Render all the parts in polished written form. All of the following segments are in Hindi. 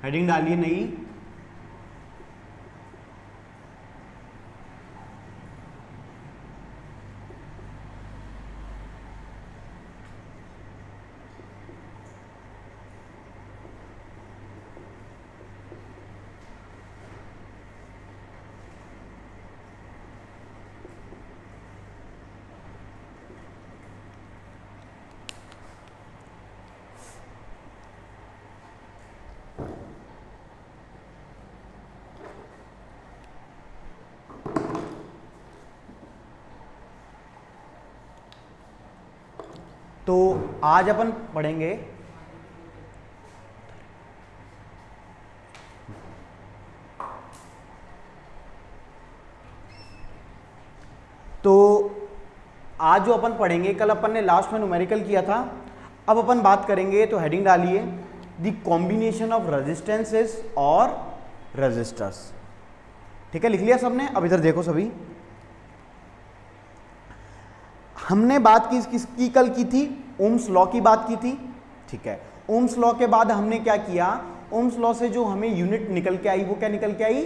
हेडिंग डालिए नई। तो आज अपन पढ़ेंगे आज जो अपन पढ़ेंगे, कल अपन ने लास्ट में न्यूमेरिकल किया था, अब अपन बात करेंगे। तो हेडिंग डालिए द कॉम्बिनेशन ऑफ रेजिस्टेंसेस और रेजिस्टर्स। ठीक है, लिख लिया सबने? अब इधर देखो सभी, हमने बात किसकी कल की थी? ओम्स लॉ की बात की थी। ठीक है, ओम्स लॉ के बाद हमने क्या किया? ओम्स लॉ से जो हमें यूनिट निकल के आई वो क्या निकल के आई?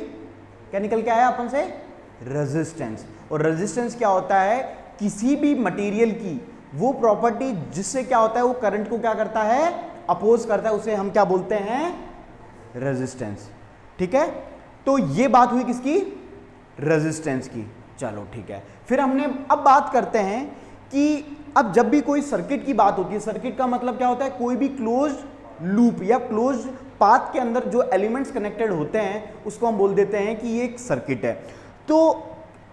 क्या निकल के आया अपन से? रेजिस्टेंस। और रेजिस्टेंस क्या होता है? किसी भी मटेरियल की वो प्रॉपर्टी जिससे क्या होता है, वो करंट को क्या करता है? अपोज करता है, उसे हम क्या बोलते हैं? रेजिस्टेंस। ठीक है, तो ये बात हुई किसकी? रेजिस्टेंस की। चलो ठीक है, फिर हमने अब बात करते हैं कि अब जब भी कोई सर्किट की बात होती है, सर्किट का मतलब क्या होता है? कोई भी क्लोज लूप या क्लोज पाथ के अंदर जो एलिमेंट्स कनेक्टेड होते हैं उसको हम बोल देते हैं कि ये एक सर्किट है। तो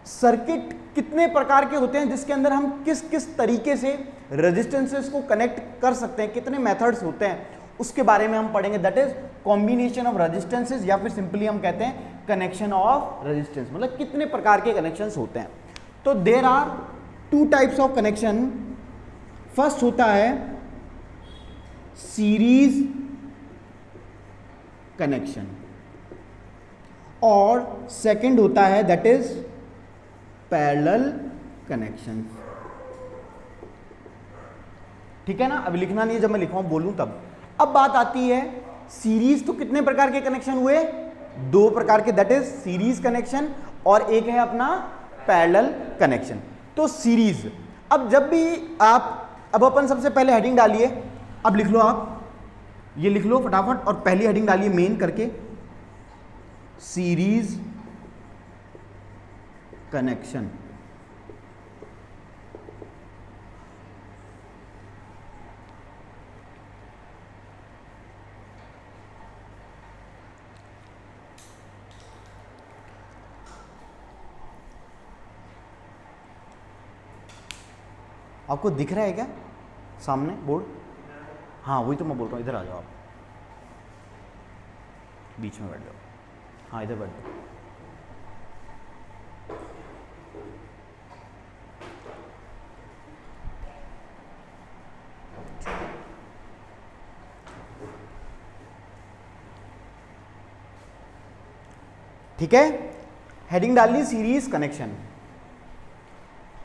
सर्किट कितने प्रकार के होते हैं जिसके अंदर हम किस किस तरीके से रेजिस्टेंसेस को कनेक्ट कर सकते हैं, कितने मेथड्स होते हैं, उसके बारे में हम पढ़ेंगे। That is combination of resistances, या फिर सिंपली हम कहते हैं कनेक्शन ऑफ रेजिस्टेंस, मतलब कितने प्रकार के कनेक्शंस होते हैं। तो there are two types of connection. First होता है सीरीज कनेक्शन और सेकंड होता है दैट इज पैरेलल कनेक्शन। ठीक है ना? अभी लिखना नहीं है, जब मैं लिखवाऊं बोलूं तब। अब बात आती है सीरीज। तो कितने प्रकार के कनेक्शन हुए? दो प्रकार के, दैट इज सीरीज कनेक्शन और एक है अपना पैरेलल कनेक्शन। तो सीरीज, अब जब भी अब अपन सबसे पहले हेडिंग डालिए, अब लिख लो, आप ये लिख लो फटाफट, और पहली हेडिंग डालिए मेन करके, सीरीज कनेक्शन। आपको दिख रहा है क्या सामने बोर्ड? हाँ वही तो मैं बोल रहा हूँ, इधर आ जाओ, आप बीच में बैठ जाओ। हाँ इधर बैठ जाओ। ठीक है, हेडिंग डाल ली सीरीज कनेक्शन।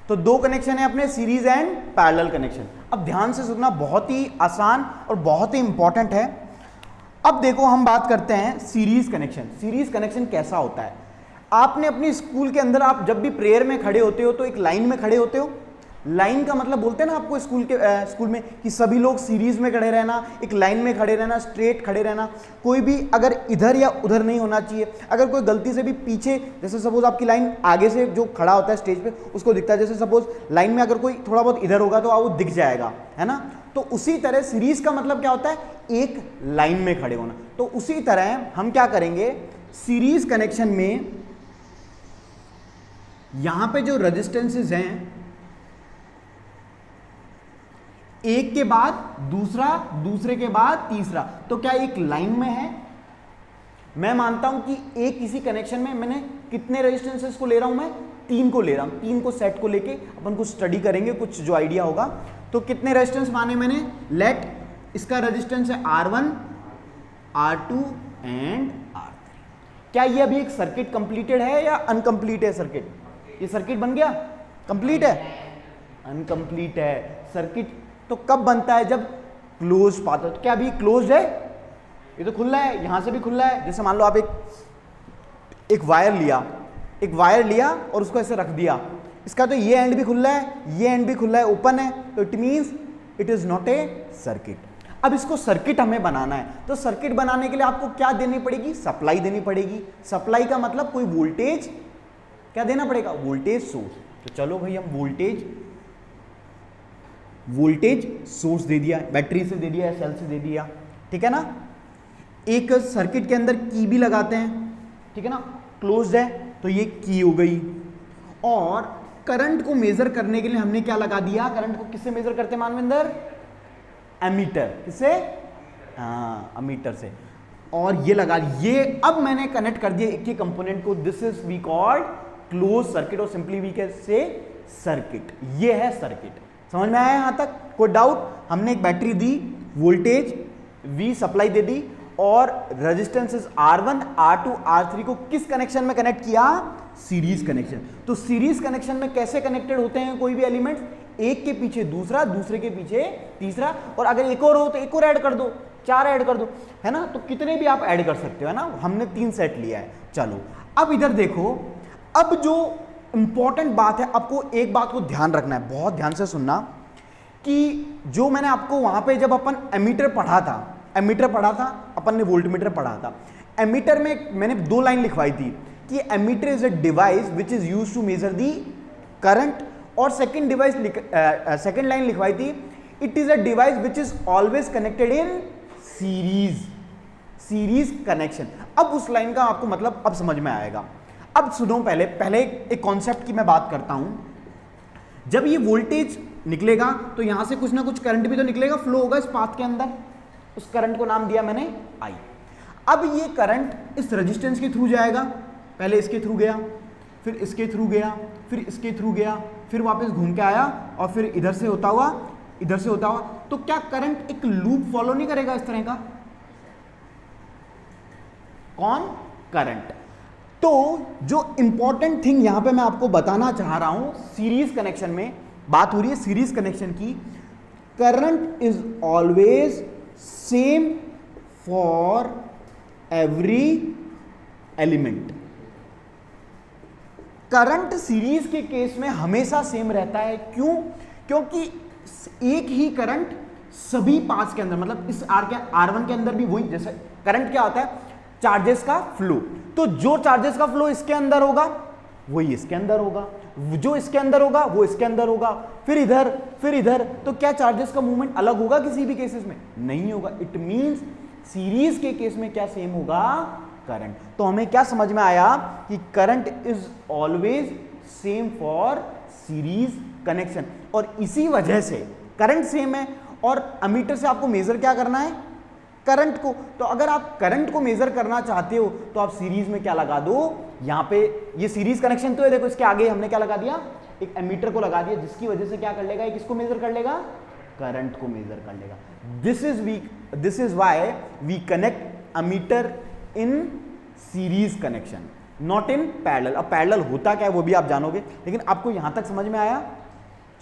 तो दो कनेक्शन है अपने, सीरीज एंड पैरेलल कनेक्शन। अब ध्यान से सुनना, बहुत ही आसान और बहुत ही इंपॉर्टेंट है। अब देखो हम बात करते हैं सीरीज कनेक्शन। सीरीज कनेक्शन कैसा होता है? आपने अपनी स्कूल के अंदर, आप जब भी प्रेयर में खड़े होते हो तो एक लाइन में खड़े होते हो। लाइन का मतलब बोलते हैं ना आपको स्कूल में कि सभी लोग सीरीज में खड़े रहना, एक लाइन में खड़े रहना, स्ट्रेट खड़े रहना, कोई भी अगर इधर या उधर नहीं होना चाहिए। अगर कोई गलती से भी पीछे, जैसे सपोज आपकी लाइन आगे से जो खड़ा होता है स्टेज पे उसको दिखता है, जैसे सपोज लाइन में अगर कोई थोड़ा बहुत इधर होगा तो वो दिख जाएगा, है ना? तो उसी तरह सीरीज का मतलब क्या होता है? एक लाइन में खड़े होना। तो उसी तरह हम क्या करेंगे सीरीज कनेक्शन में, यहां पे जो रेजिस्टेंसेस हैं एक के बाद दूसरा, दूसरे के बाद तीसरा, तो क्या एक लाइन में है? मैं मानता हूं कि एक किसी कनेक्शन में मैंने कितने रेजिस्टेंसेस को ले रहा हूं? मैं 3 को ले रहा हूं। 3 को सेट को लेके अपन कुछ स्टडी करेंगे, कुछ जो आइडिया होगा। तो कितने रेजिस्टेंस माने मैंने? लेट इसका रेजिस्टेंस है R1, R2 एंड R3। क्या ये अभी एक सर्किट कंप्लीटेड है या अनकंप्लीट है सर्किट? ये सर्किट बन गया? कंप्लीट है? अनकंप्लीट है सर्किट। तो कब बनता है? जब क्लोज पाथ हो। तो क्या अभी क्लोज है? ये तो खुला है, यहां से भी खुला है। जैसे मान लो आप एक वायर लिया और उसको ऐसे रख दिया, इसका तो ये एंड भी खुला है, ये एंड भी खुला है, ओपन है, तो it means it is not a circuit. अब इसको सर्किट हमें बनाना है, तो सर्किट बनाने के लिए आपको क्या देनी पड़ेगी? सप्लाई देनी पड़ेगी। सप्लाई का मतलब कोई वोल्टेज क्या देना पड़ेगा? Voltage source. तो चलो भाई हम वोल्टेज सोर्स दे दिया, बैटरी से दे दिया या सेल से दे दिया, ठीक है ना। एक सर्किट के अंदर की भी लगाते हैं, ठीक है ना, क्लोज्ड है तो ये की हो गई। और करंट को मेजर करने के लिए हमने क्या लगा दिया? करंट को किससे मेजर करते हैं मानविंदर? एमीटर। किससे? हाँ, एमीटर से। और ये लगा, ये अब मैंने कनेक्ट कर दिया एक ही कंपोनेंट को, this is we called close circuit, और simply we can say circuit. ये है सर्किट। समझ में आया यहां तक? कोई डाउट? हमने एक बैटरी दी, वोल्टेज V सप्लाई दे दी, और रेजिस्टेंसेस R1, R2, R3 को किस कनेक्शन में कनेक्ट किया? Series connection. तो सीरीज कनेक्शन में कैसे कनेक्टेड होते हैं कोई भी एलिमेंट? एक के पीछे दूसरा, दूसरे के पीछे तीसरा, और अगर एक और हो तो एक और ऐड कर दो, 4 ऐड कर दो, है ना। तो कितने भी आप ऐड कर सकते हो, है ना। हमने 3 सेट लिया है। चलो अब इधर देखो, अब जो इंपॉर्टेंट बात है, आपको एक बात को ध्यान रखना है, बहुत ध्यान से सुनना, कि जो मैंने आपको वहां पे जब अपन एमीटर पढ़ा था, अपन ने वोल्टमीटर पढ़ा था। एमीटर में मैंने 2 लाइन लिखवाई थी कि ammeter is a device which is used to measure the current, और सेकंड लाइन लिखवाई थी, it is a device which is always connected in series connection. अब उस लाइन का आपको मतलब अब समझ में आएगा। अब सुनो, पहले एक कॉन्सेप्ट की मैं बात करता हूं। जब ये वोल्टेज निकलेगा तो यहां से कुछ ना कुछ करंट भी तो निकलेगा, फ्लो होगा इस पाथ के अंदर, उस करंट को नाम दिया मैंने I। अब ये करंट इस रेजिस्टेंस के थ्रू जाएगा, पहले इसके थ्रू गया, फिर इसके थ्रू गया, फिर इसके थ्रू गया, फिर वापस घूम के आया, और फिर इधर से होता हुआ, तो क्या करंट एक लूप फॉलो नहीं करेगा इस तरह का? कौन? करंट। तो जो इंपॉर्टेंट थिंग यहां पे मैं आपको बताना चाह रहा हूं, सीरीज कनेक्शन में बात हो रही है, सीरीज कनेक्शन की। Current is always same for every element. Current series के केस में हमेशा सेम रहता है। क्यों? क्योंकि एक ही करंट सभी पाथ्स के अंदर, मतलब इस R1 के अंदर भी वही, जैसे करंट क्या होता है? चार्जेस का फ्लो। तो जो चार्जेस का फ्लो इसके अंदर होगा वही इसके अंदर होगा, जो इसके अंदर होगा वो इसके अंदर होगा, फिर इधर। तो क्या चार्जेस का मूवमेंट अलग होगा किसी भी केसेस में? नहीं होगा। इट मींस सीरीज के केस में क्या सेम होगा? करंट। तो हमें क्या समझ में आया कि current is always same for series connection, और इसी वजह से करंट सेम है। और एमीटर से आपको मेजर क्या करना है? करंट को। तो अगर आप करंट को मेजर करना चाहते हो तो आप सीरीज में क्या लगा दो? यहां पे ये सीरीज कनेक्शन तो है, देखो इसके आगे हमने क्या लगा दिया? एक एमीटर को लगा दिया, जिसकी वजह से क्या कर लेगा? किसको मेजर कर लेगा? करंट को मेजर कर लेगा। This is why we connect ammeter in series connection, not in parallel. अब पैरेलल होता क्या है वो भी आप जानोगे, लेकिन आपको यहां तक समझ में आया?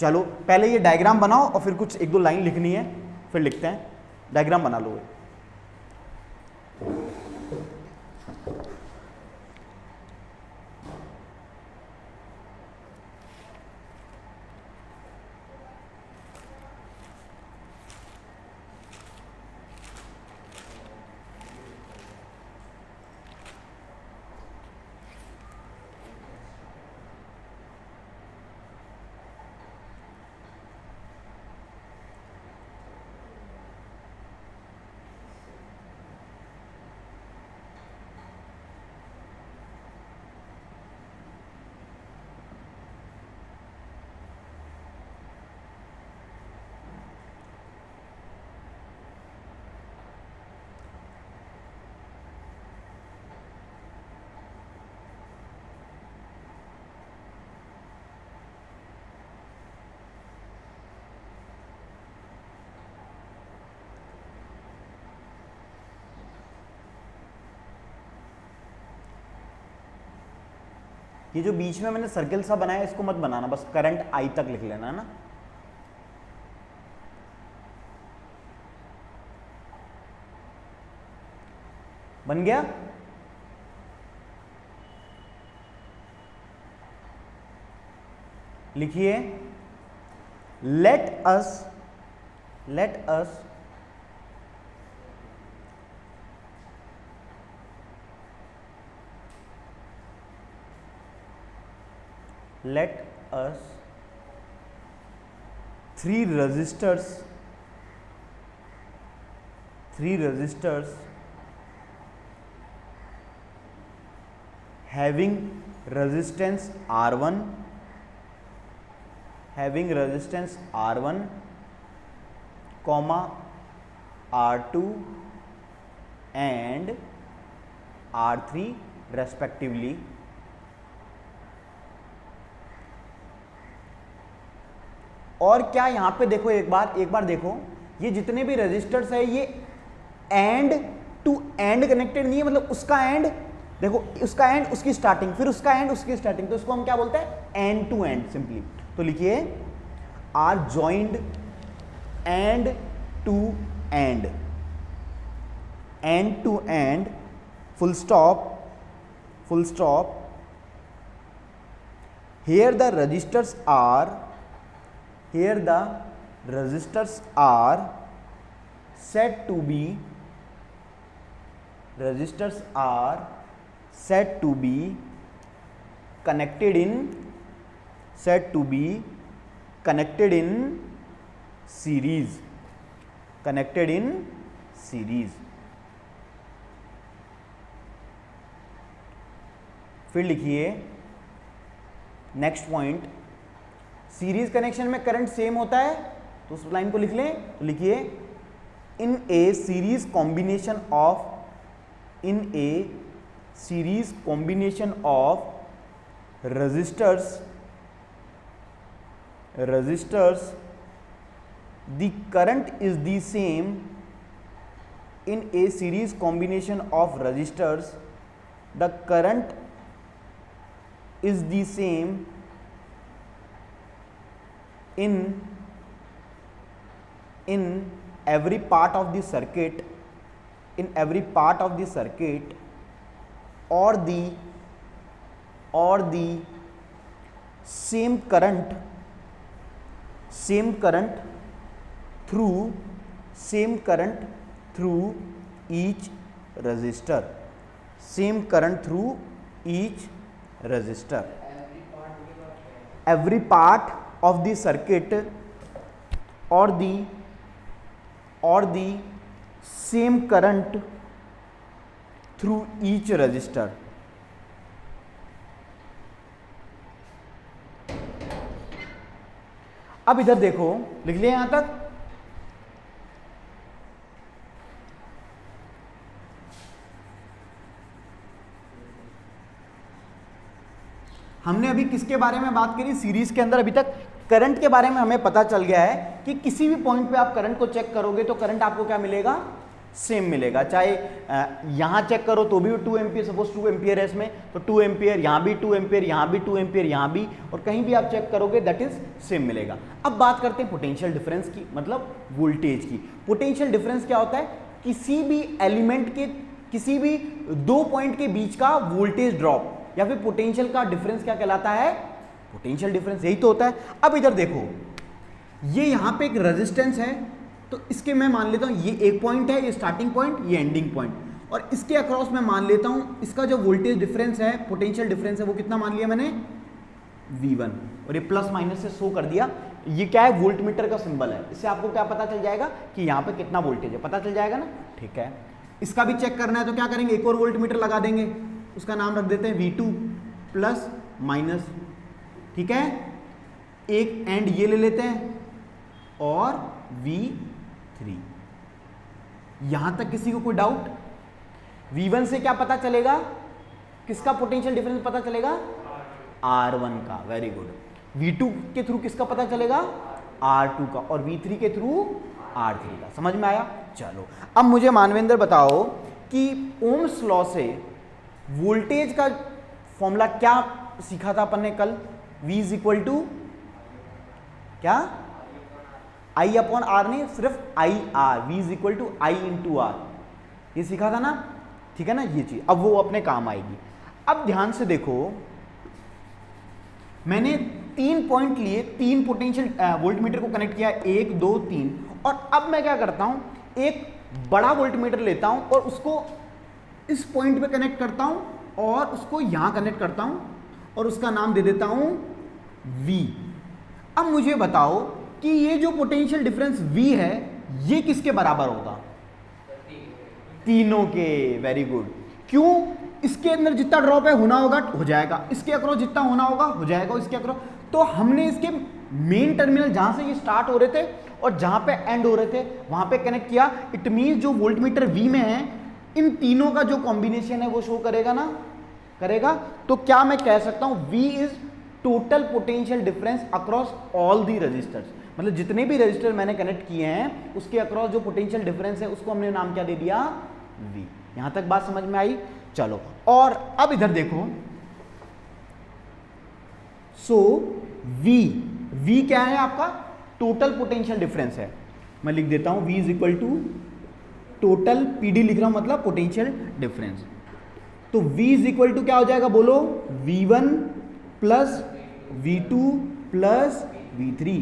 चलो पहले ये डायग्राम बनाओ, और फिर कुछ 1-2 लाइन लिखनी है, फिर लिखते हैं। डायग्राम बना लो। ये जो बीच में मैंने सर्कल सा बनाया इसको मत बनाना, बस करंट I तक लिख लेना, है ना। बन गया? लिखिए, let us let us three resistors having resistance R1 comma R2 and R3 respectively और क्या यहां पे देखो, एक बार देखो, ये जितने भी रजिस्टर्स है ये एंड टू एंड कनेक्टेड नहीं है, मतलब उसका एंड देखो, उसका एंड उसकी स्टार्टिंग, फिर उसका एंड उसकी स्टार्टिंग, तो इसको हम क्या बोलते हैं? End to end simply. तो लिखिए are joined end to end, end to end, full stop, here the resistors are said to be connected in series, फिर लिखिए नेक्स्ट पॉइंट, सीरीज कनेक्शन में करंट सेम होता है, तो उस लाइन को लिख लें। तो लिखिए in a series combination of resistors the current is the same in a series combination of resistors, the current is the same in every part of the circuit, or the same current through each resistor, every part of the circuit or the same current through each resistor। अब इधर देखो, लिख लिया यहां तक? हमने अभी किसके बारे में बात करी? सीरीज के अंदर अभी तक करंट के बारे में हमें पता चल गया है कि किसी भी पॉइंट पे आप करंट को चेक करोगे तो करंट आपको क्या मिलेगा? सेम मिलेगा। चाहे यहां चेक करो तो भी 2 एम्पियर, सपोज 2 एम्पियर है इसमें, तो 2 एम्पियर, यहां भी 2 एम्पियर, यहां भी 2 एम्पियर, यहां भी, और कहीं भी आप चेक करोगे दैट इज सेम मिलेगा। अब बात करते हैं पोटेंशियल डिफरेंस की, मतलब वोल्टेज की। पोटेंशियल डिफरेंस क्या होता है? किसी भी एलिमेंट के, किसी भी दो पॉइंट के बीच का वोल्टेज ड्रॉप या फिर पोटेंशियल का डिफरेंस क्या कहलाता है? पोटेंशियल डिफरेंस, यही तो होता है। अब इधर देखो, ये यहां पे एक रेजिस्टेंस है, तो इसके मैं मान लेता हूं ये एक पॉइंट है, ये स्टार्टिंग पॉइंट, ये एंडिंग पॉइंट, और इसके अक्रॉस मैं मान लेता हूं इसका जो वोल्टेज डिफरेंस है, पोटेंशियल डिफरेंस है, वो कितना मान लिया मैंने? V1, और ये प्लस माइनस से शो कर दिया। ये क्या है? वोल्ट मीटर का सिंबल है। इससे आपको क्या पता चल जाएगा कि यहां पे कितना वोल्टेज है, पता चल जाएगा ना? ठीक है। इसका भी चेक करना है तो क्या करेंगे? एक और वोल्ट मीटर लगा देंगे, उसका नाम रख देते हैं V2 प्लस माइनस। ठीक है, एक एंड ये ले लेते हैं और V3। यहां तक किसी को कोई डाउट? V1 से क्या पता चलेगा? किसका पोटेंशियल डिफरेंस पता चलेगा? R1 का। Very good. V2 के थ्रू किसका पता चलेगा? R2 का, और V3 के थ्रू R3 का। समझ में आया? चलो, अब मुझे मानवेंद्र बताओ कि ओम्स लॉ से वोल्टेज का फॉर्मूला क्या सीखा था अपन ने कल? V इज इक्वल टू क्या? I अपॉन R नहीं, सिर्फ IR। V is equal to I into R, ये सीखा था ना? ठीक है ना, ये चीज अब वो अपने काम आएगी। अब ध्यान से देखो, मैंने 3 पॉइंट लिए, 3 पोटेंशियल वोल्टमीटर को कनेक्ट किया, 1 2 3, और अब मैं क्या करता हूं, एक बड़ा वोल्टमीटर लेता हूं और उसको इस पॉइंट पे कनेक्ट करता हूं और उसको यहां कनेक्ट करता हूं और उसका नाम दे देता हूं V। अब मुझे बताओ कि ये जो पोटेंशियल डिफरेंस V है ये किसके बराबर होगा? तीनों के। Very good. क्यों? इसके अंदर जितना ड्रॉप है होना होगा हो जाएगा, इसके अक्रॉस जितना होना होगा हो जाएगा, इसके अक्रॉस। तो हमने इसके मेन टर्मिनल जहां से ये स्टार्ट हो रहे थे और जहां पे एंड हो रहे थे वहां पे कनेक्ट किया। इट मींस जो वोल्टमीटर V में है इन तीनों का जो कॉम्बिनेशन है वो शो करेगा ना, करेगा। तो क्या मैं कह सकता हूं V is total potential difference across all the resistors, मतलब जितने भी रजिस्टर मैंने कनेक्ट किए हैं उसके अक्रॉस जो पोटेंशियल डिफरेंस है उसको हमने नाम क्या दे दिया? V। यहां तक बात समझ में आई? चलो, और अब इधर देखो, सो V क्या है आपका? टोटल पोटेंशियल डिफरेंस है। मैं लिख देता हूं V is equal to total, PD लिख रहा हूं मतलब पोटेंशियल डिफरेंस। तो V इज इक्वल टू क्या हो जाएगा बोलो? V1 plus V2 plus V3।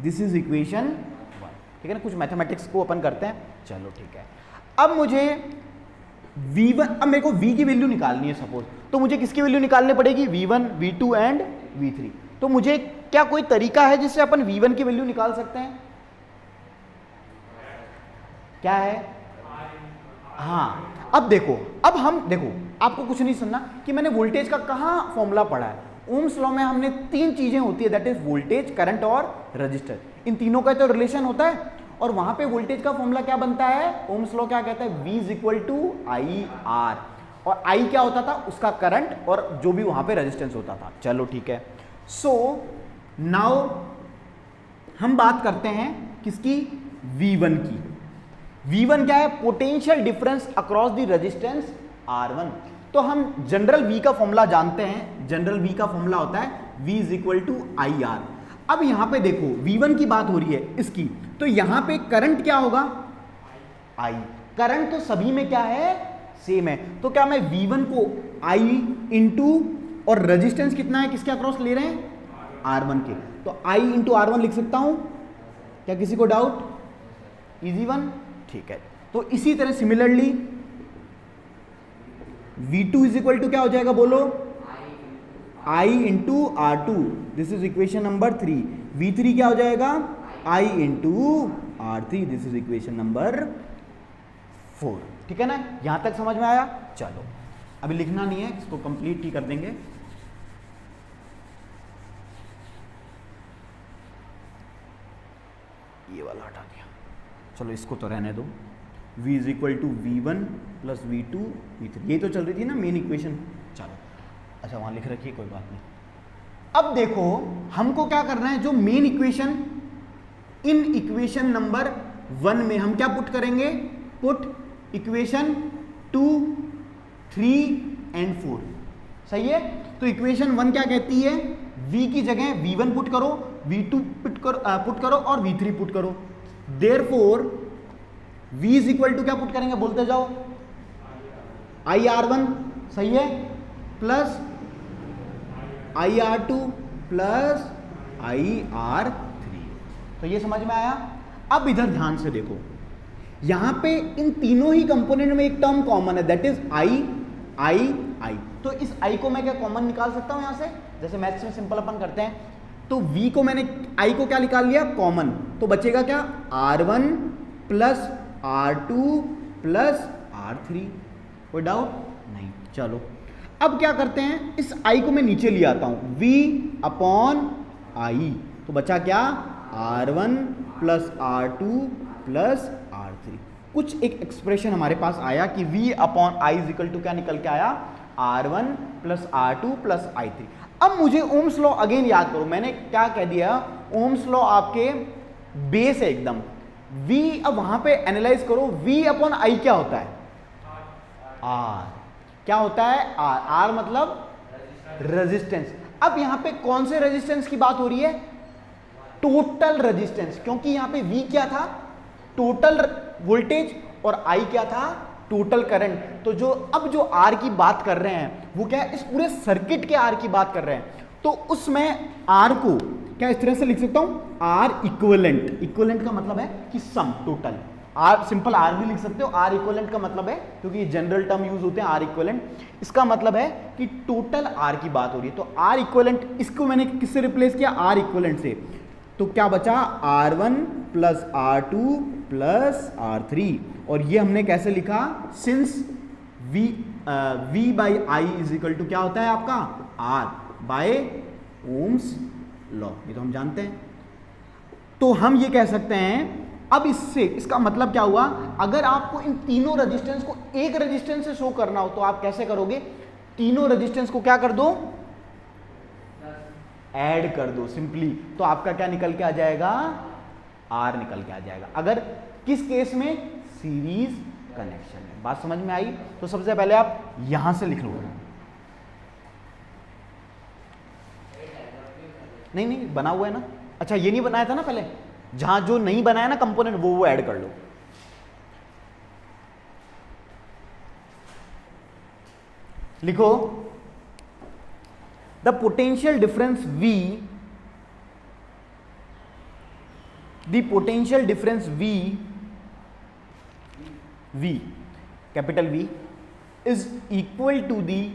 This is equation 1। ठीक है ना, कुछ मैथमेटिक्स को अपन करते हैं। चलो ठीक है, अब मुझे V1, अब मेरे को V की वैल्यू निकालनी है सपोज, तो मुझे किसकी वैल्यू निकालनी पड़ेगी? V1, V2 and V3। तो मुझे क्या कोई तरीका है जिससे अपन V1 की वैल्यू निकाल सकते हैं? क्या है? हाँ, अब देखो, अब हम देखो, आपको कुछ नहीं सुनना कि मैंने वोल्टेज का कहां फॉर्मूला पढ़ा है। ओम्स लॉ में हमने 3 चीजें होती है, दैट इज वोल्टेज, करंट और रजिस्टर। इन तीनों का तो रिलेशन होता है और वहां पे वोल्टेज का फॉर्मूला क्या बनता है? ओम्स लॉ क्या कहता है? V is equal to IR, और I क्या होता था? उसका करंट और जो भी वहां पे रेजिस्टेंस होता था। चलो ठीक है, सो नाउ हम बात करते हैं किसकी? V1 की। V1 क्या है? Potential difference across the resistance R1। तो हम जनरल V का फॉर्मूला जानते हैं, जनरल V का फॉर्मूला होता है V is equal to IR। अब यहां पे देखो V1 की बात हो रही है इसकी, तो यहां पे करंट क्या होगा? I। करंट तो सभी में क्या है? सेम है। तो क्या मैं V1 को I इंटू, और रेजिस्टेंस कितना है किसके अक्रॉस ले रहे हैं? R1 के, तो I इंटू R1 लिख सकता हूं। क्या किसी को डाउट? Easy one. ठीक है, तो इसी तरह similarly V2 is equal to क्या हो जाएगा बोलो? I into R2। This is equation number 3। V3 क्या हो जाएगा? I into R3। This is equation number 4। ठीक है ना, यहां तक समझ में आया? चलो, अभी लिखना नहीं है, इसको कंप्लीट ही कर देंगे। ये वाला हटा दिया, चलो इसको तो रहने दो। V is equal to V1 plus V2 V3, ये तो चल रही थी ना मेन इक्वेशन। चलो, अच्छा वहां लिख रखी है, कोई बात नहीं। अब देखो हमको क्या करना है, जो main equation, in equation number 1 में हम क्या पुट करेंगे? Put equation 2, 3 and 4। सही है? तो इक्वेशन 1 क्या कहती है? V की जगह V1 पुट करो, V2 पुट करो और V3 पुट करो। Therefore V is equal to क्या पुट करेंगे? बोलते जाओ। IR1 सही है, प्लस IR2 प्लस IR3। तो ये समझ में आया? अब इधर ध्यान से देखो, यहां पे इन तीनों ही कंपोनेंट में एक टर्म कॉमन है, दैट इज I। तो इस I को मैं क्या कॉमन निकाल सकता हूं यहां से? जैसे मैथ्स में सिंपल अपन करते हैं, तो V को मैंने, I को क्या निकाल लिया? कॉमन। तो बचेगा क्या? R1 plus R2 plus R3। कोई डाउट नहीं? चलो, अब क्या करते हैं, इस I को मैं नीचे ले आता हूं, V अपॉन I। तो बचा क्या? R1 plus R2 plus R3। कुछ एक एक्सप्रेशन हमारे पास आया कि V upon I is equal to क्या निकल के आया? R1 plus R2 plus I3। अब मुझे ओम्स लॉ अगेन याद करो, मैंने क्या कह दिया? ओम्स लॉ आपके बेस है एकदम। V, अब वहां पे एनालाइज करो, V अपॉन I क्या होता है? R। क्या होता है? R मतलब रेजिस्टेंस। अब यहां पे कौन से रेजिस्टेंस की बात हो रही है? टोटल रेजिस्टेंस, क्योंकि यहां पे V क्या था? टोटल वोल्टेज, और I क्या था? Total current. तो जो अब जो आर की बात कर रहे हैं वो क्या है, इस पूरे सर्किट के आर की बात कर रहे हैं। तो उसमें आर को क्या इस तरह से लिख सकता हूं, आर इक्विवेलेंट। इक्विवेलेंट का मतलब है कि सम, टोटल। आर सिंपल आर भी लिख सकते हो, आर इक्विवेलेंट का मतलब है, क्योंकि जनरल टर्म यूज होते हैं आर इक्विवेलेंट, इसका मतलब है कि टोटल आर की बात हो रही है। तो आर इक्विवेलेंट, इसको मैंने किससे रिप्लेस किया, आर इक्विवेलेंट से। तो क्या बचा, R1 plus R2 plus R3। और ये हमने कैसे लिखा, since V by I is equal to क्या होता है आपका, R बाय ओम्स लॉ, ये तो हम जानते हैं। तो हम ये कह सकते हैं, अब इससे इसका मतलब क्या हुआ, अगर आपको इन तीनों रेजिस्टेंस को एक रेजिस्टेंस से शो करना हो तो आप कैसे करोगे, तीनों रेजिस्टेंस को क्या कर दो, ऐड कर दो सिंपली। तो आपका क्या निकल के आ जाएगा, आर निकल के आ जाएगा। अगर किस केस में, सीरीज कनेक्शन में। बात समझ में आई? तो सबसे पहले आप यहां से लिख लो। नहीं बना हुआ है ना, अच्छा ये नहीं बनाया था ना पहले, जहां जो नहीं बनाया ना कंपोनेंट वो ऐड कर लो। लिखो, the potential difference V, the potential difference V, capital V, is equal to the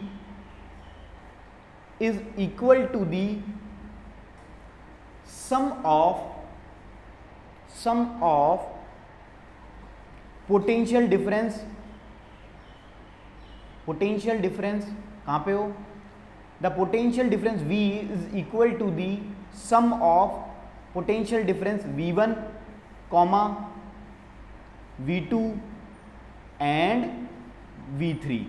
sum of potential difference कहां पे हो, the potential difference V is equal to the sum of potential difference V1, V2 and V3,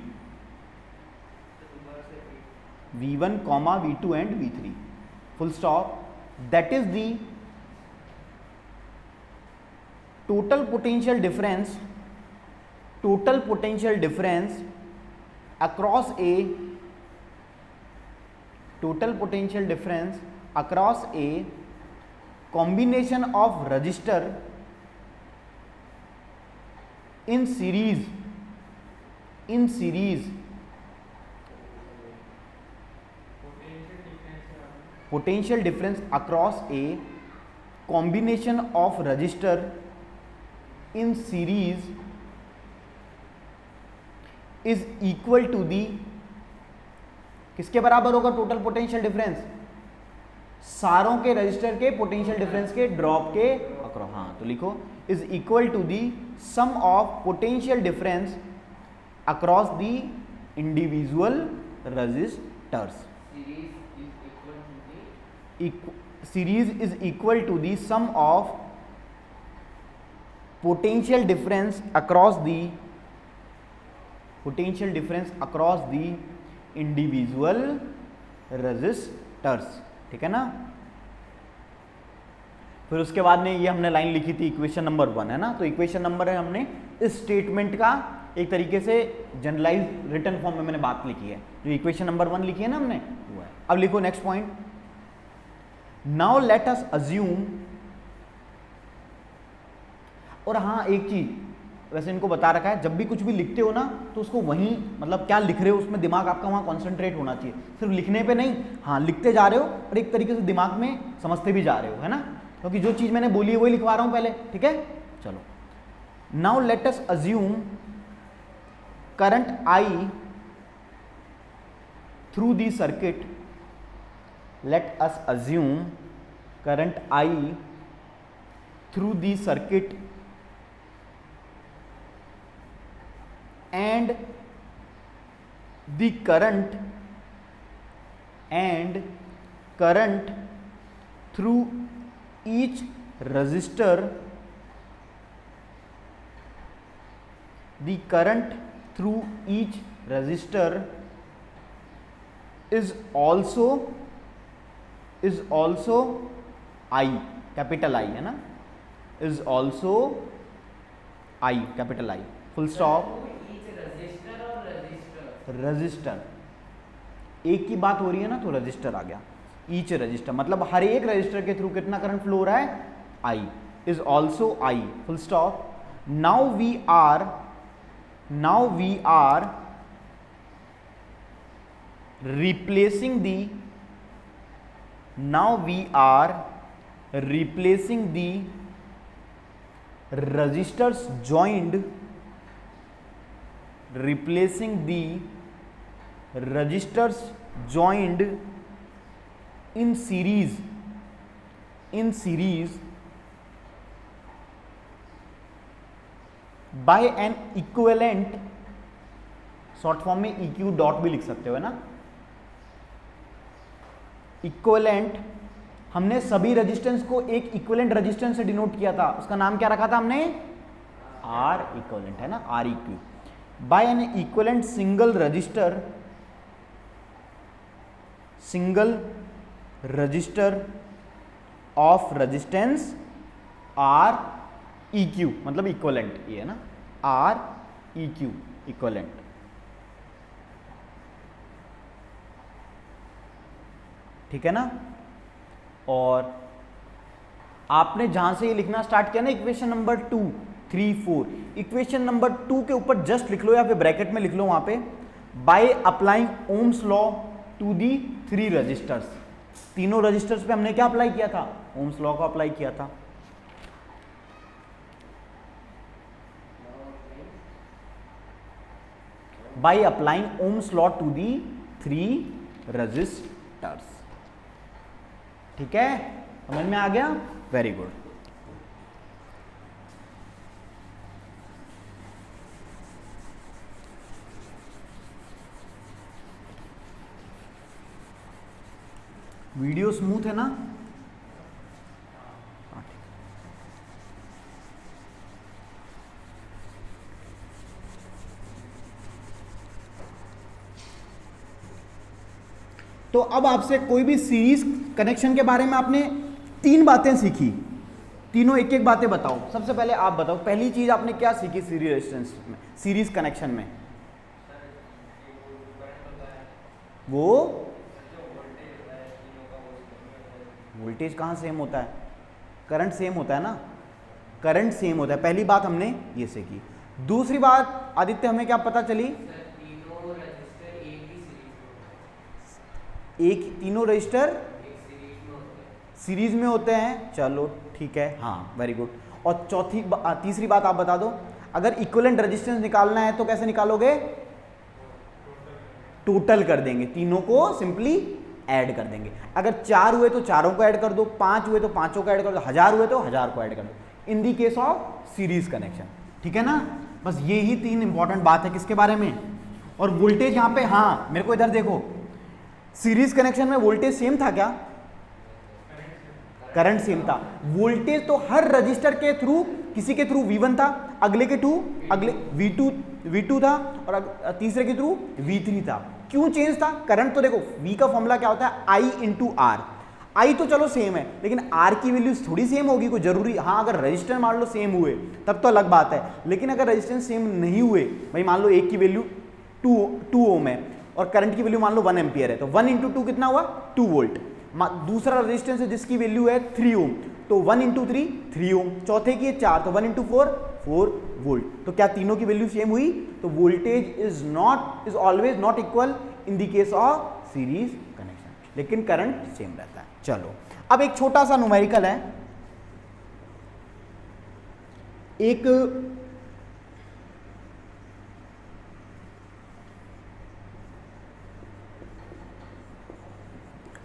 V1, V2 and V3, full stop. That is the total potential difference across a combination of resistor in series potential difference across a combination of resistor in series is equal to the, किसके बराबर होगा टोटल पोटेंशियल डिफरेंस, सारों के रजिस्टर के पोटेंशियल डिफरेंस के ड्रॉप के अक्रॉस। हाँ तो लिखो, is equal to the sum of potential difference across the individual resistors. Series is equal to the sum of potential difference across the individual resistors. ठीक है ना। फिर उसके बाद में ये हमने लाइन लिखी थी इक्वेशन नंबर 1, है ना। तो इक्वेशन नंबर है, हमने इस स्टेटमेंट का एक तरीके से जनरलाइज रिटन फॉर्म में मैंने बात लिखी है, जो इक्वेशन नंबर 1 लिखी है ना हमने, वो है। अब लिखो next point, now let us assume. और हाँ एक चीज वैसे इनको बता रखा है, जब भी कुछ भी लिखते हो ना तो उसको वहीं मतलब क्या लिख रहे हो उसमें दिमाग आपका वहाँ कॉन्सेंट्रेट होना चाहिए, सिर्फ लिखने पे नहीं। हाँ लिखते जा रहे हो और एक तरीके से दिमाग में समझते भी जा रहे हो, है ना, क्योंकि जो चीज़ मैंने बोली है वही लिखवा रहा हूँ पहले। ठीक है, चलो। Now let us assume current I through the circuit, let us assume current I through the circuit and the current through each resistor, the current through each resistor is also I, capital I, है ना, is also I, capital I, full stop। Register, एक की बात हो रही है ना तो रजिस्टर आ गया। ईच रजिस्टर मतलब हर एक रजिस्टर के थ्रू कितना करंट फ्लो हो रहा है, I, is also I, full stop. Now now we are replacing the now we are replacing the resistors joined replacing the resistors joined in series by an equivalent, short form में EQ डॉट भी लिख सकते हो, है ना, इक्विवेलेंट। हमने सभी रेजिस्टेंस को एक इक्विवेलेंट रेजिस्टेंस से डिनोट किया था, उसका नाम क्या रखा था हमने, आर इक्विवेलेंट, है ना, R eq. By an equivalent single resistor of resistance R eq, मतलब इक्विवेलेंट, ये है ना, आर इक्यू इक्विवेलेंट। ठीक है ना। और आपने जहां से ये लिखना स्टार्ट किया ना, इक्वेशन नंबर 2, 3, 4, इक्वेशन नंबर 2 के ऊपर जस्ट लिख लो या फिर ब्रैकेट में लिख लो वहां पे, by applying ohm's law to the 3 resistors. तीनों रजिस्टर्स पे हमने क्या अप्लाई किया था, ओम्स लॉ को अप्लाई किया था। By applying ohm's law to the 3 resistors. ठीक है, समझ में आ गया, वेरी गुड। वीडियो स्मूथ है ना, तो अब आपसे कोई भी सीरीज कनेक्शन के बारे में आपने 3 बातें सीखी, तीनों एक एक बातें बताओ। सबसे पहले आप बताओ, पहली चीज आपने क्या सीखी सीरीज रेजिस्टेंस में, सीरीज कनेक्शन में? वो वोल्टेज कहाँ सेम होता है, करंट सेम होता है ना, करंट सेम होता है। पहली बात हमने ये सीखी। दूसरी बात आदित्य हमें क्या पता चली, तीनों रजिस्टर सीरीज में होते हैं। चलो ठीक है, हाँ वेरी गुड। और तीसरी बात आप बता दो, अगर इक्विवेलेंट रेजिस्टेंस निकालना है तो कैसे निकालोगे, टोटल कर देंगे, तीनों को सिंपली ऐड कर देंगे। अगर 4 हुए तो चारों को ऐड कर दो, 5 हुए तो पांचों को ऐड कर दो, 1000 हुए तो 1000 को ऐड कर दो, in the case of series connection. ठीक है ना, बस ये ही 3 इंपॉर्टेंट बात है किसके बारे में। और वोल्टेज यहाँ पे, हाँ मेरे को इधर देखो, सीरीज कनेक्शन में वोल्टेज सेम था क्या, करंट सेम था। वोल्टेज तो हर रजिस्टर के थ्रू, किसी के थ्रू V1 था, अगले के थ्रू अगले V2 था, और तीसरे के थ्रू V3 था। क्यों चेंज था, करंट तो देखो V का फॉर्मूला क्या होता है, I × R। I तो चलो सेम है, लेकिन R की वैल्यू थोड़ी सेम होगी, कोई जरूरी, हाँ अगर रजिस्टर मान लो सेम हुए तब तो अलग बात है, लेकिन अगर रेजिस्टेंस सेम नहीं हुए, भाई मान लो एक की वैल्यू 2 ओम है और करंट की वैल्यू मान लो 1 एम्पियर है, तो 1 × 2 कितना हुआ, 2 वोल्ट। दूसरा रेजिस्टेंस है जिसकी वैल्यू है 3 ओम, तो 1 × 3 3 ओम, चौथे की है 4, तो 1 × 4 4 वोल्ट। तो क्या तीनों की वैल्यू सेम हुई, तो voltage is always not equal in the case of series connection, लेकिन करंट सेम रहता है। चलो अब एक छोटा सा न्यूमेरिकल है, एक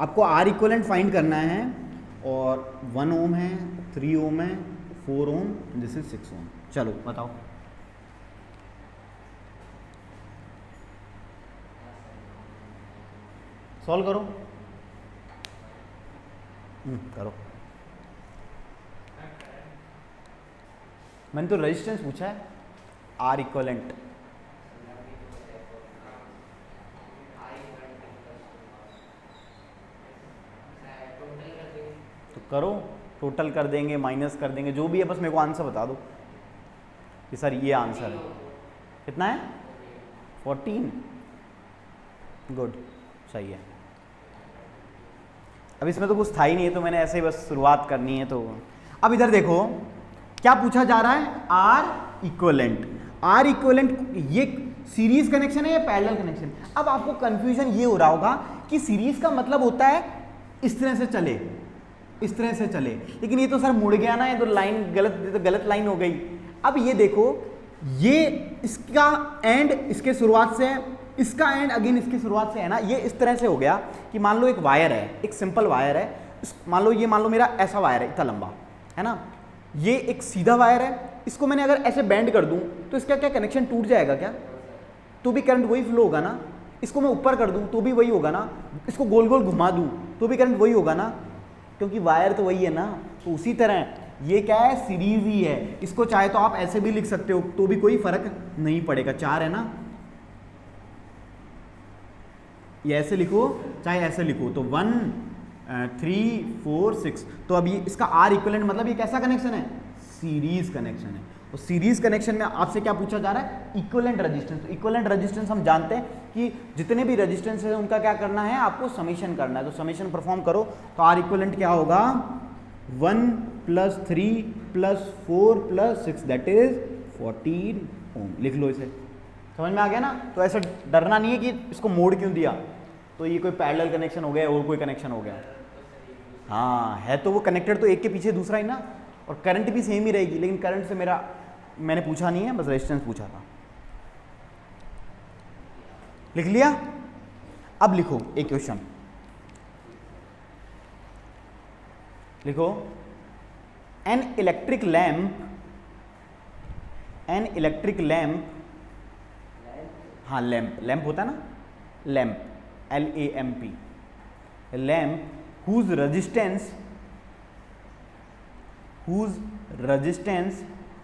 आपको R इक्विवेलेंट फाइंड करना है, और 1 ओम है, 3 ओम है, 4 ओम, दिस इज 6 ओम। चलो बताओ, सॉल्व करो, करो। मैंने तो रेजिस्टेंस पूछा है, R इक्विवेलेंट। तो करो, टोटल कर देंगे, माइनस कर देंगे, जो भी है, बस मेरे को आंसर बता दो कि सर ये आंसर है। कितना है, 14, गुड, सही है। अब इसमें तो कुछ था ही नहीं है, तो मैंने ऐसे ही बस शुरुआत करनी है। तो अब इधर देखो क्या पूछा जा रहा है, R इक्विवेलेंट। आर इक्विवेलेंट, ये सीरीज कनेक्शन है या पैरेलल कनेक्शन? अब आपको कंफ्यूजन ये हो रहा होगा कि सीरीज का मतलब होता है इस तरह से चले, इस तरह से चले, लेकिन ये तो सर मुड़ गया ना, ये तो लाइन गलत, ये तो गलत लाइन हो गई। अब ये देखो, ये इसका एंड इसके शुरुआत से है, इसका एंड अगेन इसकी शुरुआत से है ना, ये इस तरह से हो गया कि मान लो एक वायर है, एक सिंपल वायर है, मान लो मेरा ऐसा वायर है, इतना लंबा है ना, ये एक सीधा वायर है, इसको मैंने अगर ऐसे बेंड कर दूं तो इसका क्या कनेक्शन टूट जाएगा क्या? तो भी करंट वही फ्लो होगा ना। इसको मैं ऊपर कर दूं तो भी वही होगा ना, इसको गोल गोल घुमा दूं तो भी करंट वही होगा ना, क्योंकि वायर तो वही है ना। तो उसी तरह ये क्या है, सीरीज ही है। इसको चाहे तो आप ऐसे भी लिख सकते हो तो भी कोई फर्क नहीं पड़ेगा, 4 है ना, ये ऐसे लिखो चाहे ऐसे लिखो, तो 1 3 4 6। तो अब ये इसका आर इक्विवेलेंट मतलब ये कैसा कनेक्शन है, सीरीज कनेक्शन है। तो सीरीज कनेक्शन में आपसे क्या पूछा जा रहा है, इक्विवेलेंट रेजिस्टेंस। तो इक्विवेलेंट रेजिस्टेंस हम जानते हैं कि जितने भी रेजिस्टेंस है उनका क्या करना है, आपको समेशन करना है। तो समेशन परफॉर्म करो, तो आर इक्विवेलेंट क्या होगा, 1 + 3 + 4 + 6 दैट इज 14 ओम। लिख लो इसे, समझ में आ गया ना। तो ऐसा डरना नहीं है कि इसको मोड़ क्यों दिया, तो ये कोई पैरेलल कनेक्शन हो गया और कोई कनेक्शन हो गया, हाँ है तो वो कनेक्टेड तो एक के पीछे दूसरा ही ना, और करंट भी सेम ही रहेगी, लेकिन करंट से मैंने पूछा नहीं है, बस रेजिस्टेंस पूछा था। लिख लिया। अब लिखो एक क्वेश्चन, लिखो एन इलेक्ट्रिक लैम्प, हाँ लैम्प होता है ना, lamp LAMP, lamp whose resistance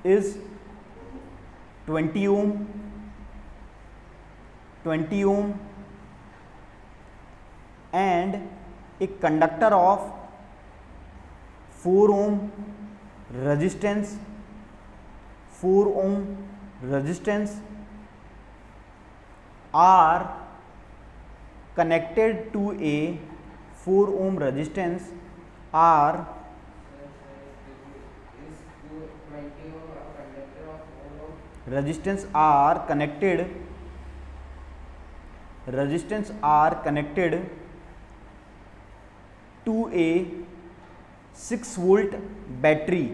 is 20 ohm and a conductor of 4 ohm resistance, 4 ohm resistance are connected to a 4 ohm resistance are resistance are connected to a 6 volt battery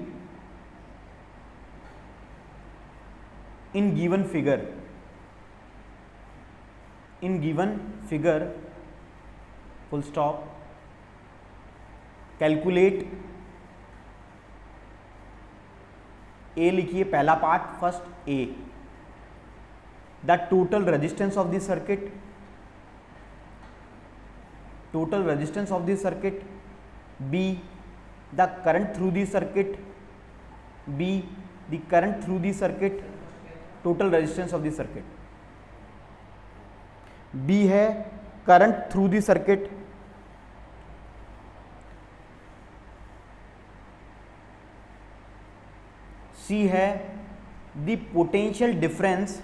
in given figure, full stop. Calculate, A लिखिए पहला part first, A the total resistance of this circuit, B the current through this circuit, total resistance of this circuit. B है current through the circuit, C है the potential difference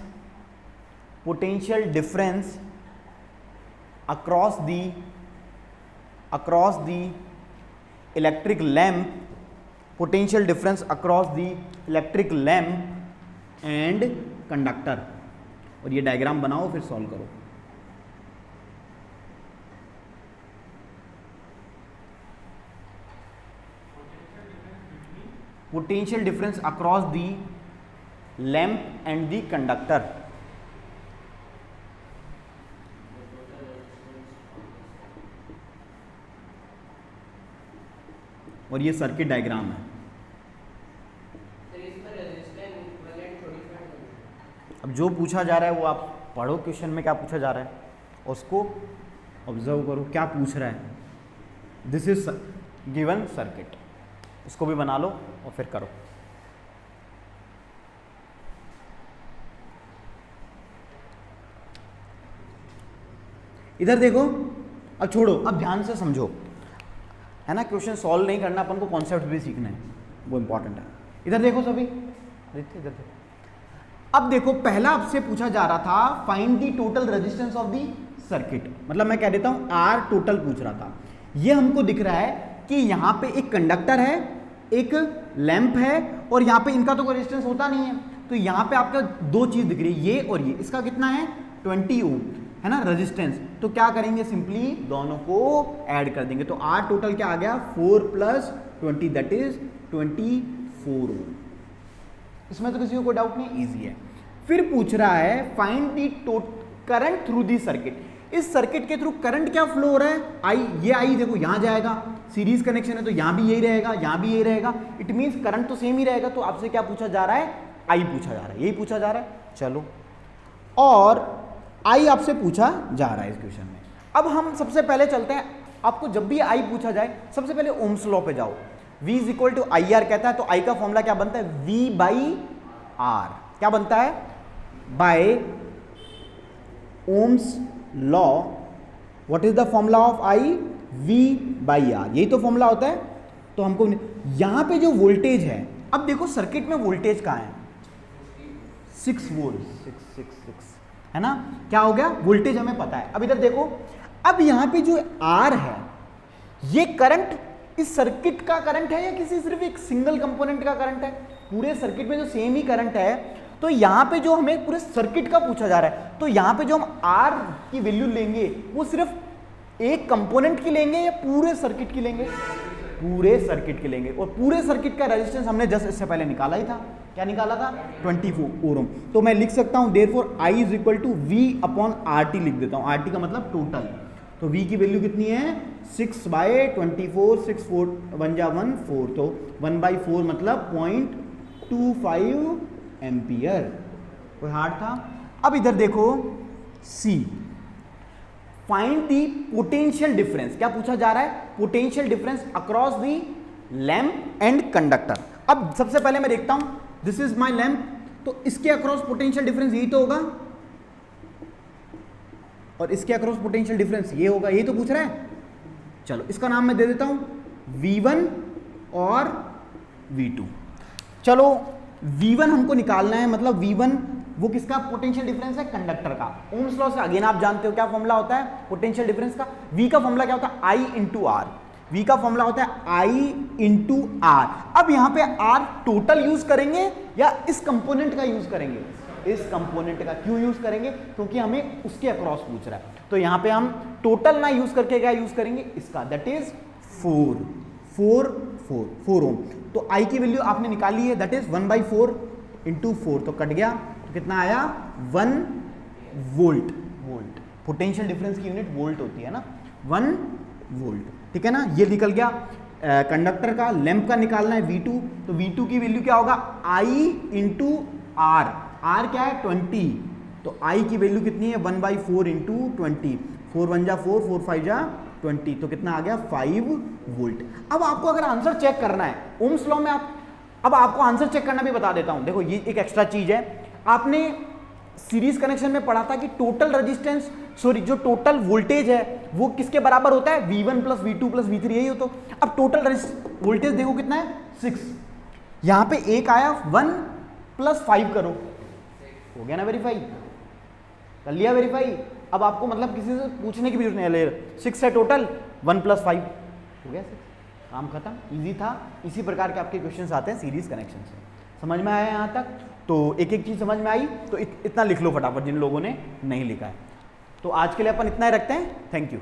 across the electric lamp, potential difference across the electric lamp and conductor. और ये डायग्राम बनाओ फिर सॉल्व करो। Potential difference across the lamp and the conductor. और ये सर्किट डायग्राम है। अब जो पूछा जा रहा है वो आप पढ़ो, क्वेश्चन में क्या पूछा जा रहा है उसको ऑब्जर्व करो, क्या पूछ रहा है। दिस इज गिवन सर्किट, इसको भी बना लो और फिर करो। इधर देखो, अब छोड़ो, अब ध्यान से समझो, है ना। क्वेश्चन सॉल्व नहीं करना, अपन को कॉन्सेप्ट भी सीखना है, वो इंपॉर्टेंट है। इधर देखो सभी, इधर देखो। अब देखो, पहला आपसे पूछा जा रहा था find the total resistance of the circuit, मतलब मैं कह देता हूं आर टोटल पूछ रहा था। ये हमको दिख रहा है कि यहां पे एक कंडक्टर है, एक लैंप है, और यहां पे इनका तो कोई रेजिस्टेंस होता नहीं है, तो यहाँ पे आपका दो चीज दिख रही है, ये और ये, इसका कितना है 20 ओम है ना रेजिस्टेंस। तो क्या करेंगे, सिंपली दोनों को ऐड कर देंगे। तो R टोटल क्या आ गया 4 + 20 दैट इज 24 ओम। इसमें तो किसी को कोई डाउट नहीं, इजी है। फिर पूछ रहा है find the current through the circuit. इस सर्किट के थ्रू करंट क्या फ्लो हो रहा है, आई, ये आई देखो यहां जाएगा, सीरीज कनेक्शन है तो यहां भी यही रहेगा, यहां भी यही रहेगा, इट मींस करंट तो सेम ही रहेगा। तो आपसे क्या पूछा जा रहा है, आई पूछा जा रहा है, यही पूछा जा रहा है। चलो, और आई आपसे पूछा जा रहा है इस क्वेश्चन में। अब हम सबसे पहले चलते हैं, आपको जब भी आई पूछा जाए सबसे पहले ओम्स लॉ पे जाओ। V = IR कहता है, तो आई का फॉर्मूला क्या बनता है, V/R। क्या बनता है, by ohm's law what is the formula of I, V/R, यही तो फॉर्मूला होता है। तो हमको यहां पे जो वोल्टेज है, अब देखो सर्किट में वोल्टेज कहां है, 6 वोल्ट, 6 है ना, क्या हो गया, वोल्टेज हमें पता है। अब इधर देखो, अब यहां पे जो R है, ये करंट इस सर्किट का करंट है या किसी सिर्फ एक सिंगल कंपोनेंट का करंट है, पूरे सर्किट में जो सेम ही करंट है। तो यहां पे जो हमें पूरे सर्किट का पूछा जा रहा है, तो यहां पे जो हम R की वैल्यू लेंगे वो सिर्फ एक कंपोनेंट की लेंगे या पूरे सर्किट की लेंगे, पूरे सर्किट की लेंगे। और पूरे सर्किट का रेजिस्टेंस हमने जस्ट इससे पहले निकाला ही था, क्या निकाला था, 24 ओम। तो मैं लिख सकता हूं देयरफॉर I = V/RT लिख देता हूं, RT का मतलब टोटल। तो V की वैल्यू कितनी है 6/24, 6 4 1 जा 1 4, तो 1/4 मतलब 0.25 एम्पियर। कोई हार्ड था। अब इधर देखो C, find the potential difference. क्या पूछा जा रहा है, potential difference across the lamp and conductor. अब सबसे पहले मैं देखता हूं, दिस इज माई लैंप, तो इसके अक्रॉस पोटेंशियल डिफरेंस यही तो होगा, और इसके अक्रॉस पोटेंशियल डिफरेंस ये होगा, यही तो पूछ रहा है। चलो इसका नाम मैं दे देता हूं V1 और V2। चलो V1 हमको निकालना है, मतलब V1 वो किसका पोटेंशियल डिफरेंस है, कंडक्टर का। ओम्स लॉ से अगेन आप जानते हो क्या फॉर्मूला होता है पोटेंशियल डिफरेंस का, V का फॉर्मूला क्या होता है I × R, V का फॉर्मूला होता है I × R। अब यहां पे R टोटल यूज करेंगे या इस कंपोनेंट का यूज करेंगे, इस कंपोनेंट का। क्यों यूज करेंगे, क्योंकि हमें उसके अक्रॉस पूछ रहा है। तो यहां पे हम टोटल ना यूज करके क्या यूज करेंगे, इसका, दैट इज 4 ओम। तो I की वैल्यू आपने निकाली है, दैट इज 1/4 × 4, तो कट गया, तो कितना आया 1 वोल्ट। पोटेंशियल डिफरेंस की यूनिट वोल्ट होती है ना, 1 वोल्ट, ठीक है ना। ये निकल गया कंडक्टर का। लैंप का निकालना है V2, तो V2 की वैल्यू क्या होगा I × R। R क्या है 20, तो I की वैल्यू कितनी है 1/4 × 20, 4 1 जा 4, 4 5 जा 20, तो कितना आ गया 5 वोल्ट। अब आपको अगर आंसर चेक करना है ओम्स लॉ में, अब आपको आंसर चेक करना भी बता देता हूं। देखो ये एक एक्स्ट्रा चीज है, आपने सीरीज कनेक्शन में पढ़ा था कि टोटल रेजिस्टेंस, सॉरी जो टोटल वोल्टेज है वो किसके बराबर होता है, V1 + V2 + V3, यही हो। तो अब टोटल वोल्टेज देखो कितना है 6, यहां पे एक आया 1 + 5 करो, हो गया ना वेरीफाई, कर लिया वेरीफाई। अब आपको मतलब किसी से पूछने की भी जरूरत नहीं है, 6 है टोटल, 1 + 5 हो गया 6, काम खत्म, इजी था। इसी प्रकार के आपके क्वेश्चंस आते हैं सीरीज कनेक्शन से। समझ में आया यहाँ तक, तो एक एक चीज समझ में आई तो इतना लिख लो फटाफट जिन लोगों ने नहीं लिखा है। तो आज के लिए अपन इतना ही रखते हैं, थैंक यू।